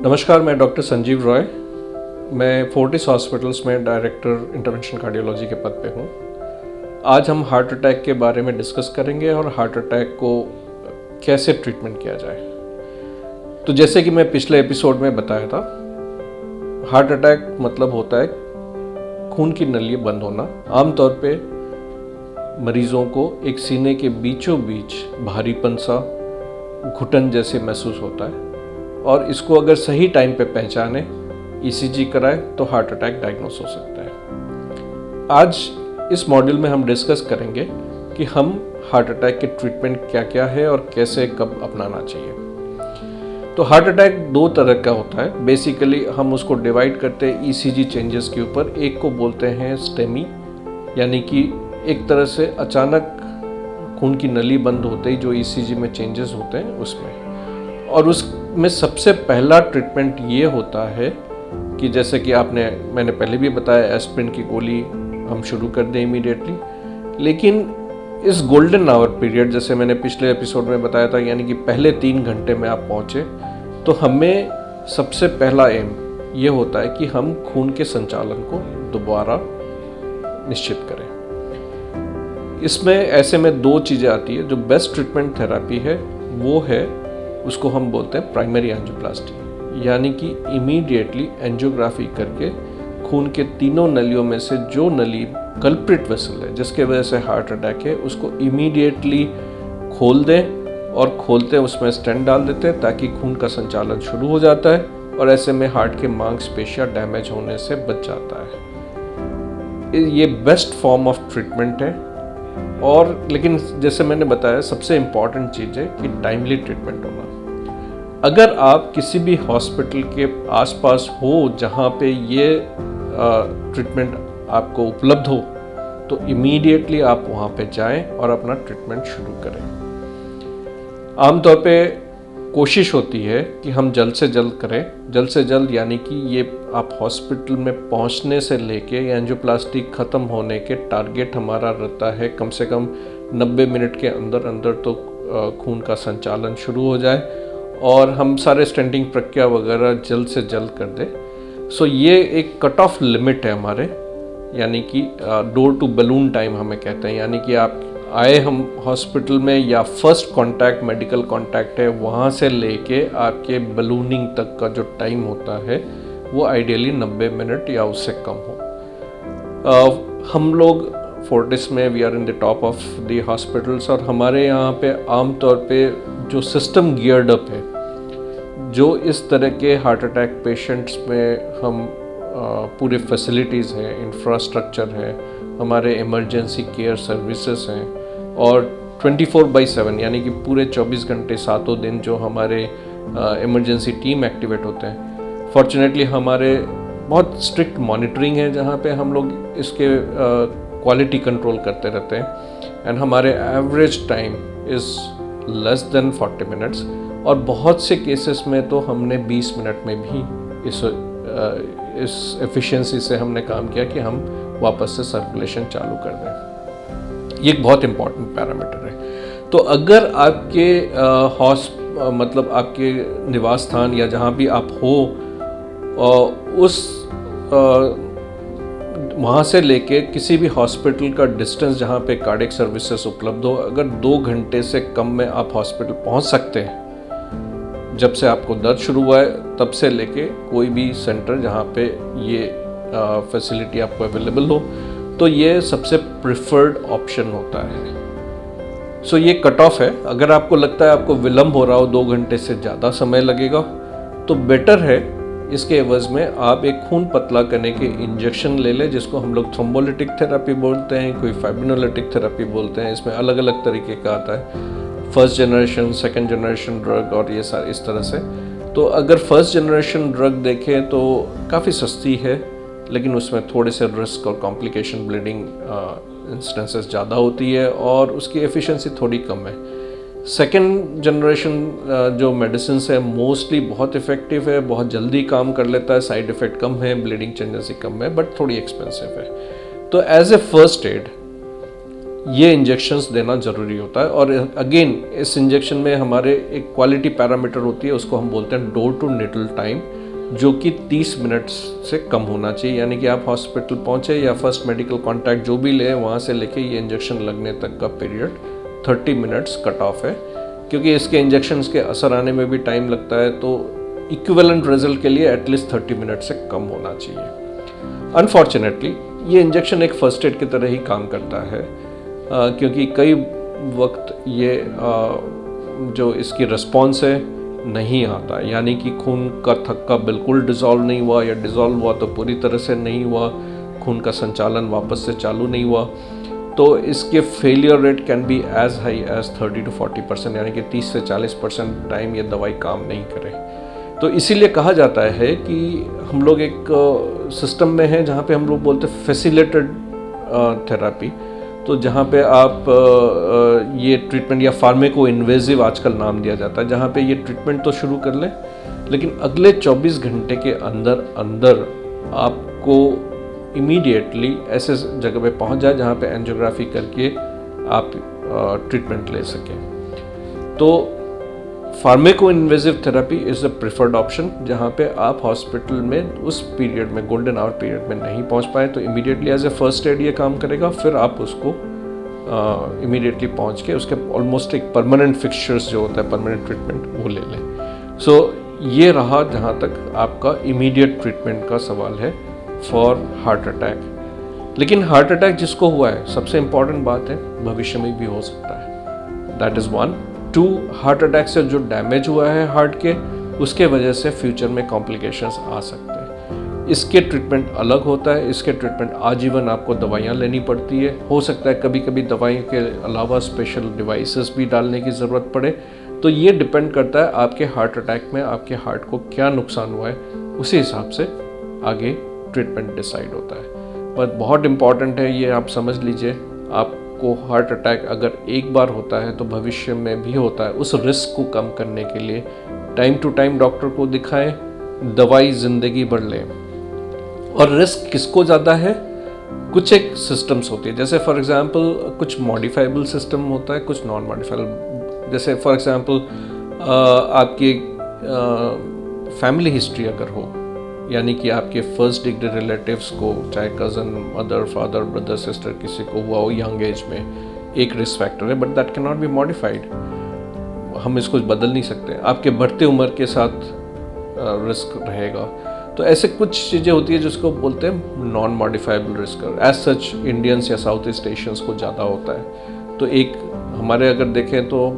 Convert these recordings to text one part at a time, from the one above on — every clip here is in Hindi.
नमस्कार, मैं डॉक्टर संजीव रॉय। मैं फोर्टिस हॉस्पिटल्स में डायरेक्टर इंटरवेंशन कार्डियोलॉजी के पद पे हूँ। आज हम हार्ट अटैक के बारे में डिस्कस करेंगे और हार्ट अटैक को कैसे ट्रीटमेंट किया जाए। तो जैसे कि मैं पिछले एपिसोड में बताया था, हार्ट अटैक मतलब होता है खून की नली बंद होना। आमतौर पे मरीजों को एक सीने के बीचों बीच भारीपन सा, घुटन जैसे महसूस होता है और इसको अगर सही टाइम पे पहचाने, ईसीजी कराए तो हार्ट अटैक डायग्नोस हो सकता है। आज इस मॉड्यूल में हम डिस्कस करेंगे कि हम हार्ट अटैक के ट्रीटमेंट क्या क्या है और कैसे कब अपनाना चाहिए। तो हार्ट अटैक दो तरह का होता है। बेसिकली हम उसको डिवाइड करते हैं ईसीजी चेंजेस के ऊपर। एक को बोलते हैं स्टेमी, यानी कि एक तरह से अचानक खून की नली बंद होते ही जो ईसीजी में चेंजेस होते हैं उसमें। और उसमें सबसे पहला ट्रीटमेंट ये होता है कि जैसे कि मैंने पहले भी बताया, एस्पिरिन की गोली हम शुरू कर दें इमीडिएटली। लेकिन इस गोल्डन आवर पीरियड, जैसे मैंने पिछले एपिसोड में बताया था, यानी कि पहले 3 घंटे में आप पहुँचे, तो हमें सबसे पहला एम ये होता है कि हम खून के संचालन को दोबारा निश्चित करें। इसमें ऐसे में 2 चीज़ें आती है। जो बेस्ट ट्रीटमेंट थेरेपी है वो है, उसको हम बोलते हैं प्राइमरी एंजियोप्लास्टी, यानी कि इमीडिएटली एंजियोग्राफी करके खून के तीनों नलियों में से जो नली कल्प्रिट वेसल है, जिसके वजह से हार्ट अटैक है, उसको इमीडिएटली खोल दें और खोलते उसमें स्टेंट डाल देते हैं ताकि खून का संचालन शुरू हो जाता है और ऐसे में हार्ट के मांसपेशियां डैमेज होने से बच जाता है। ये बेस्ट फॉर्म ऑफ ट्रीटमेंट है। और लेकिन जैसे मैंने बताया, सबसे इम्पॉर्टेंट चीज़ है कि टाइमली ट्रीटमेंट होना। अगर आप किसी भी हॉस्पिटल के आसपास हो जहाँ पे ये ट्रीटमेंट आपको उपलब्ध हो, तो इमीडिएटली आप वहाँ पे जाएं और अपना ट्रीटमेंट शुरू करें। आमतौर पे कोशिश होती है कि हम जल्द से जल्द करें। जल्द से जल्द यानी कि ये आप हॉस्पिटल में पहुंचने से लेके एंजियोप्लास्टी ख़त्म होने के टारगेट हमारा रहता है कम से कम 90 मिनट के अंदर अंदर तो खून का संचालन शुरू हो जाए और हम सारे स्टेंटिंग प्रक्रिया वगैरह जल्द से जल्द कर दें। सो ये एक कट ऑफ लिमिट है हमारे, यानी कि डोर टू बलून टाइम हमें कहते हैं। यानी कि आप आए हम हॉस्पिटल में, या फर्स्ट कांटेक्ट मेडिकल कांटेक्ट है, वहाँ से लेके आपके बलूनिंग तक का जो टाइम होता है वो आइडियली 90 मिनट या उससे कम हो। हम लोग फोर्टिस में we are in the top of the hospitals और हमारे यहाँ पे आमतौर पे जो सिस्टम गियर्ड अप है, जो इस तरह के हार्ट अटैक पेशेंट्स में हम पूरे फैसिलिटीज़ हैं, इंफ्रास्ट्रक्चर है, हमारे इमरजेंसी केयर सर्विसेज हैं और 24/7 यानी कि पूरे 24 घंटे 7 दिन जो हमारे इमरजेंसी टीम एक्टिवेट होते हैं। फॉर्चुनेटली हमारे बहुत स्ट्रिक्ट मॉनिटरिंग है जहाँ पे हम लोग इसके क्वालिटी कंट्रोल करते रहते हैं एंड हमारे average time is less than 40 minutes और बहुत से केसेस में तो हमने 20 मिनट में भी इस एफिशिएंसी से हमने काम किया कि हम वापस से सर्कुलेशन चालू कर दें। ये एक बहुत इम्पॉर्टेंट पैरामीटर है। तो अगर आपके मतलब आपके निवास स्थान या जहाँ भी आप हो, वहाँ से लेके किसी भी हॉस्पिटल का डिस्टेंस जहाँ पे कार्डियक सर्विसेज उपलब्ध हो, अगर 2 घंटे से कम में आप हॉस्पिटल पहुँच सकते हैं, जब से आपको दर्द शुरू हुआ है तब से लेके कोई भी सेंटर जहाँ पे ये फैसिलिटी आपको अवेलेबल हो, तो ये सबसे प्रिफर्ड ऑप्शन होता है। सो ये कट ऑफ है। अगर आपको लगता है आपको विलम्ब हो रहा हो, 2 घंटे से ज़्यादा समय लगेगा, तो बेटर है इसके एवज में आप एक खून पतला करने के इंजेक्शन ले लें, जिसको हम लोग थ्रोम्बोलिटिक थेरेपी बोलते हैं, कोई फाइब्रिनोलिटिक थेरेपी बोलते हैं। इसमें अलग अलग तरीके का आता है, first generation, second generation drug और ये सारे इस तरह से। तो अगर फर्स्ट जनरेशन ड्रग देखें तो काफ़ी सस्ती है, लेकिन उसमें थोड़े से रिस्क और कॉम्प्लिकेशन, ब्लीडिंग इंस्टेंसेस ज़्यादा होती है और उसकी एफिशिएंसी थोड़ी कम है। सेकेंड जनरेशन जो मेडिसिन है मोस्टली बहुत इफ़ेक्टिव है, बहुत जल्दी काम कर लेता है, साइड इफ़ेक्ट कम है, ब्लीडिंग टेंडेंसी कम है, बट थोड़ी एक्सपेंसिव है। तो एज ए फर्स्ट एड ये इंजेक्शंस देना ज़रूरी होता है। और अगेन इस इंजेक्शन में हमारे एक क्वालिटी पैरामीटर होती है, उसको हम बोलते हैं डोर टू निडल टाइम, जो कि 30 मिनट से कम होना चाहिए। यानी कि आप हॉस्पिटल पहुँचे या फर्स्ट मेडिकल कॉन्टैक्ट जो भी लें, वहाँ से लेके ये इंजेक्शन लगने तक का पीरियड 30 मिनट्स कट ऑफ है, क्योंकि इसके इंजेक्शंस के असर आने में भी टाइम लगता है। तो इक्विवेलेंट रिजल्ट के लिए एटलीस्ट 30 मिनट से कम होना चाहिए। अनफॉर्चुनेटली ये इंजेक्शन एक फर्स्ट एड की तरह ही काम करता है, क्योंकि कई वक्त ये जो इसकी रिस्पॉन्स है नहीं आता, यानी कि खून का थक्का बिल्कुल डिज़ोल्व नहीं हुआ, या डिज़ोल्व हुआ तो पूरी तरह से नहीं हुआ, खून का संचालन वापस से चालू नहीं हुआ। तो इसके failure rate can be as high as 30 to 40%, यानी कि 30 से 40% टाइम ये दवाई काम नहीं करे। तो इसीलिए कहा जाता है कि हम लोग एक सिस्टम में हैं जहाँ पे हम लोग बोलते हैं फैसिलिटेटेड थेरेपी। तो जहाँ पे आप ये ट्रीटमेंट, या फार्मेको इन्वेजिव आजकल नाम दिया जाता है, जहाँ पे ये ट्रीटमेंट तो शुरू कर लें, लेकिन अगले 24 घंटे के अंदर अंदर आपको इमीडिएटली ऐसे जगह पे पहुँच जाए जहाँ पे एंजियोग्राफी करके आप ट्रीटमेंट ले सकें। तो pharmaco invasive therapy is a preferred option, जहाँ पे आप हॉस्पिटल में उस पीरियड में, गोल्डन आवर पीरियड में नहीं पहुँच पाए, तो immediately as a first aid ये काम करेगा। फिर आप उसको इमीडिएटली पहुँच के उसके ऑलमोस्ट एक परमानेंट फिक्सचर्स जो होता है, परमानेंट ट्रीटमेंट, वो ले लें। सो ये रहा जहाँ तक आपका इमीडिएट ट्रीटमेंट का सवाल है फॉर हार्ट अटैक। लेकिन हार्ट अटैक जिसको हुआ है, सबसे इम्पॉर्टेंट बात है, भविष्य में भी हो सकता है। That is 1। 2, हार्ट अटैक से जो डैमेज हुआ है हार्ट के, उसके वजह से फ्यूचर में कॉम्प्लिकेशंस आ सकते हैं। इसके ट्रीटमेंट अलग होता है। इसके ट्रीटमेंट आजीवन आपको दवाइयाँ लेनी पड़ती है। हो सकता है कभी कभी दवाइयों के अलावा स्पेशल डिवाइसेस भी डालने की ज़रूरत पड़े। तो ये डिपेंड करता है आपके हार्ट अटैक में आपके हार्ट को क्या नुकसान हुआ है, उसी हिसाब से आगे ट्रीटमेंट डिसाइड होता है। पर बहुत इम्पॉर्टेंट है ये, आप समझ लीजिए, आपको हार्ट अटैक अगर एक बार होता है तो भविष्य में भी होता है। उस रिस्क को कम करने के लिए टाइम टू टाइम डॉक्टर को दिखाएं, दवाई ज़िंदगी भर लें। और रिस्क किसको ज़्यादा है? कुछ एक सिस्टम्स होती है, जैसे फॉर एग्जांपल कुछ मॉडिफाइबल सिस्टम होता है, कुछ नॉन मॉडिफाइबल। जैसे फॉर एग्जांपल आपकी फैमिली हिस्ट्री अगर हो, यानी कि आपके फर्स्ट डिग्री रिलेटिव्स को, चाहे cousin, mother, father, brother, sister, किसी को हुआ हो यंग एज में, एक रिस्क फैक्टर है, but that can not be modified. हम इसको बदल नहीं सकते। आपके बढ़ते उम्र के साथ रिस्क रहेगा। तो ऐसे कुछ चीज़ें होती है जिसको बोलते हैं non modifiable risk. As such Indians या साउथ ईस्ट एशियंस को ज़्यादा होता है। तो एक हमारे अगर देखें तो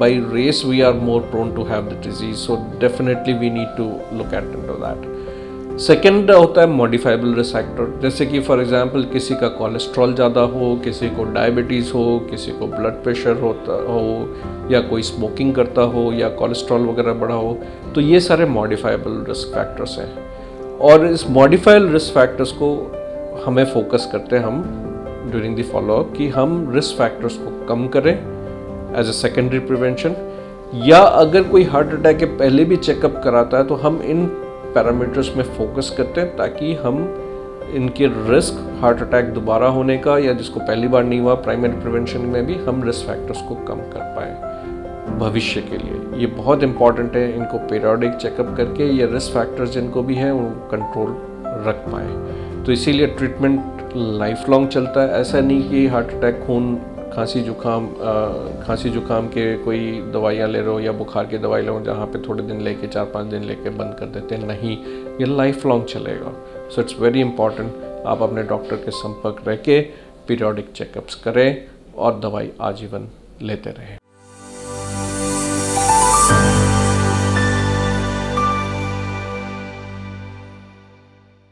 by race we are more prone to have the disease, so definitely we need to look at into that. Second होता है मॉडिफाइबल रिस्क फैक्टर, जैसे कि फॉर एग्जांपल किसी का कोलेस्ट्रॉल ज़्यादा हो, किसी को डायबिटीज़ हो, किसी को ब्लड प्रेशर होता हो, या कोई स्मोकिंग करता हो, या कोलेस्ट्रॉल वगैरह बढ़ा हो। तो ये सारे मॉडिफाइबल रिस्क फैक्टर्स हैं। और इस मॉडिफाइबल रिस्क फैक्टर्स को हमें फोकस करते हैं हम ड्यूरिंग द फॉलोअप, कि हम रिस्क फैक्टर्स को कम करें एज ए सेकेंडरी प्रिवेंशन, या अगर कोई हार्ट अटैक के पहले भी चेकअप कराता है तो हम इन पैरामीटर्स में फोकस करते हैं, ताकि हम इनके रिस्क, हार्ट अटैक दोबारा होने का या जिसको पहली बार नहीं हुआ, प्राइमरी प्रिवेंशन में भी हम रिस्क फैक्टर्स को कम कर पाएँ भविष्य के लिए। ये बहुत इंपॉर्टेंट है, इनको पीरियोडिक चेकअप करके ये रिस्क फैक्टर्स जिनको भी हैं वो कंट्रोल रख पाएँ। तो इसीलिए ट्रीटमेंट लाइफ लॉन्ग चलता है। ऐसा नहीं कि हार्ट अटैक, खून, खांसी जुकाम के कोई दवाइयाँ ले रहे हो या बुखार की दवाई ले रहे हो, जहाँ पे थोड़े दिन लेके 4-5 दिन लेके बंद कर देते हैं। नहीं, ये लाइफ लॉन्ग चलेगा। सो इट्स वेरी इंपॉर्टेंट आप अपने डॉक्टर के संपर्क रह के पीरियोडिक चेकअप्स करें और दवाई आजीवन लेते रहें।